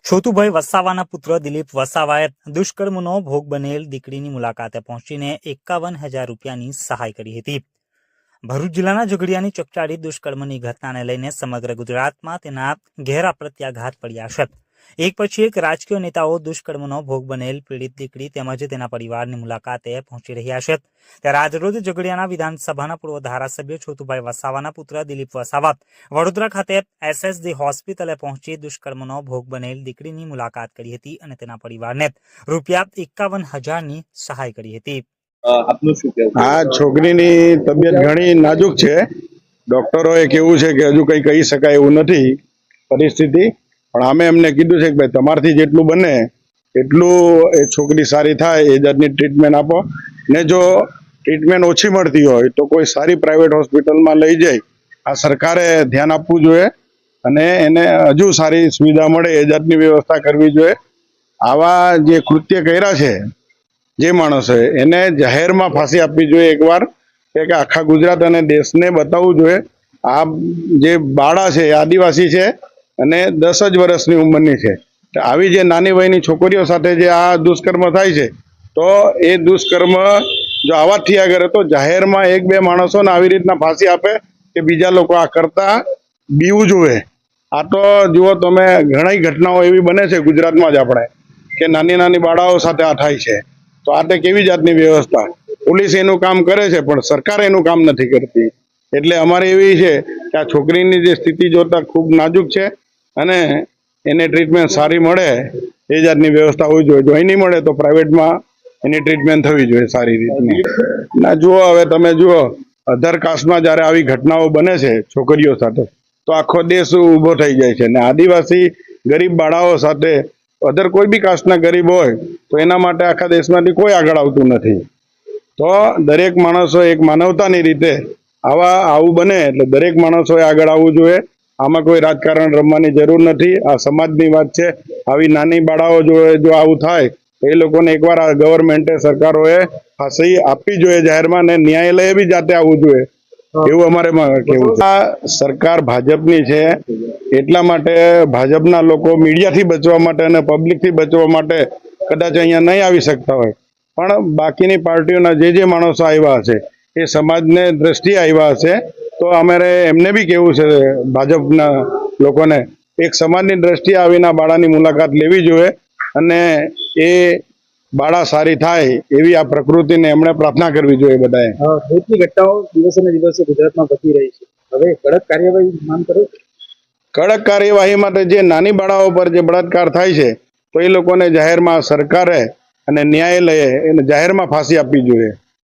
છોટુભાઈ વસાવાના પુત્ર દિલીપ વસાવાએ દુષ્કર્મનો ભોગ બનેલ દીકરીની મુલાકાતે પહોંચીને 51,000 રૂપિયાની સહાય કરી હતી। ભરૂચ જિલ્લાના ઝઘડિયાની ચકચારી દુષ્કર્મની ઘટનાને લઈને સમગ્ર ગુજરાતમાં તેના ઘેરા પ્રત્યાઘાત પડ્યા છે। એક પછી એક રાજકીય નેતાઓ દુષ્કર્મનો ભોગ બનેલ પીડિત દીકરી તેમજ તેના પરિવારની મુલાકાતે પહોંચી રહ્યા છે। ત્યારે આજરોજ ઝઘડિયાના વિધાનસભાના પૂર્વ ધારાસભ્ય છોટુભાઈ વસાવાના પુત્ર દિલીપ વસાવા વડોદરા ખાતે SSD હોસ્પિટલે પહોંચી દુષ્કર્મનો ભોગ બનેલ દીકરીની મુલાકાત કરી હતી અને તેના પરિવારને રૂપિયા 51,000ની સહાય કરી હતી। આ છોકરીની તબિયત ઘણી નાજુક છે। ડોક્ટરોએ કેવું છે કે હજુ કંઈ કહી શકાય એવું નથી પરિસ્થિતિ, પણ અમે એમને કીધું છે કે ભાઈ તમારથી જેટલું બને એટલું એ છોકરી સારી થાય એ જાતની ટ્રીટમેન્ટ આપો, ને જો ટ્રીટમેન્ટ ઓછી મળતી હોય તો કોઈ સારી પ્રાઇવેટ હોસ્પિટલમાં લઈ જાય। આ સરકારે ધ્યાન આપવું જોઈએ અને એને હજુ સારી સુવિધા મળે એ જાતની વ્યવસ્થા કરવી જોઈએ। આવા જે કૃત્ય કર્યા છે જે માણસોએ એને જાહેરમાં ફાંસી આપવી જોઈએ એકવાર, કે આખા ગુજરાત અને દેશને બતાવવું જોઈએ આ જે બાળા છે એ આદિવાસી છે અને 10 જ વર્ષની ઉંમરની છે। આવી જે નાની વયની છોકરીઓ સાથે જે આ દુષ્કર્મ થાય છે તો એ દુષ્કર્મ જો આવા થયા કરે તો જાહેરમાં 1-2 માણસોને આવી રીતના ફાંસી આપે કે બીજા લોકો આ કરતા બીવું જોઈએ। આ તો જુઓ તમે ઘણી ઘટનાઓ એવી બને છે ગુજરાતમાં જ આપણે કે નાની નાની બાળાઓ સાથે આ થાય છે, તો આ તે કેવી જાતની વ્યવસ્થા? પોલીસ એનું કામ કરે છે પણ સરકાર એનું કામ નથી કરતી। એટલે અમારે એવી છે કે આ છોકરીની જે સ્થિતિ જોતા ખૂબ નાજુક છે અને એને ટ્રીટમેન્ટ સારી મળે એ જાતની વ્યવસ્થા હોવી જોઈએ। જો અહીં નહીં મળે તો પ્રાઇવેટમાં એની ટ્રીટમેન્ટ થવી જોઈએ સારી રીતની। ના જુઓ, હવે તમે જુઓ અધર કાસ્ટમાં જ્યારે આવી ઘટનાઓ બને છે છોકરીઓ સાથે તો આખો દેશ ઊભો થઈ જાય છે, ને આદિવાસી ગરીબ બાળાઓ સાથે અધર કોઈ બી કાસ્ટના ગરીબ હોય તો એના માટે આખા દેશમાંથી કોઈ આગળ આવતું નથી। તો દરેક માણસો એક માનવતાની રીતે આવું બને એટલે દરેક માણસોએ આગળ આવવું જોઈએ। આમાં કોઈ રાજકારણ રમવાની જરૂર નથી, આ સમાજની વાત છે। આવી નાની બાળાઓ જો આવું થાય તો એ લોકોને એકવાર આ ગવર્મેન્ટે સરકારોએ ફાંસી આપવી જોઈએ જાહેરમાં, ને ન્યાયાલયે બી જાતે આવવું જોઈએ એવું અમારે કહેવું છે। આ સરકાર ભાજપની છે એટલા માટે ભાજપના લોકો મીડિયાથી બચવા માટે અને પબ્લિકથી બચવા માટે કદાચ અહીંયા નહીં આવી શકતા હોય, પણ બાકીની પાર્ટીઓના જે માણસો આવ્યા હશે એ સમાજને દ્રષ્ટિએ આવ્યા હશે, તો અમારે એમને બી કહેવું છે ભાજપના લોકોને એક સમાજની દ્રષ્ટિએ આવીને બાળાની મુલાકાત લેવી જોઈએ અને એ બાળા સારી થાય એવી આ પ્રકૃતિને એમણે પ્રાર્થના કરવી જોઈએ બધાએ। ભૂતની ઘટનાઓ દિવસે ને દિવસે ગુજરાતમાં વધી રહી છે, હવે કડક કાર્યવાહી માંગ કરો? કડક કાર્યવાહી માટે જે નાની બાળાઓ પર જે બળાત્કાર થાય છે તો એ લોકોને જાહેરમાં સરકારે અને ન્યાયાલયે એને જાહેરમાં ફાંસી આપવી જોઈએ।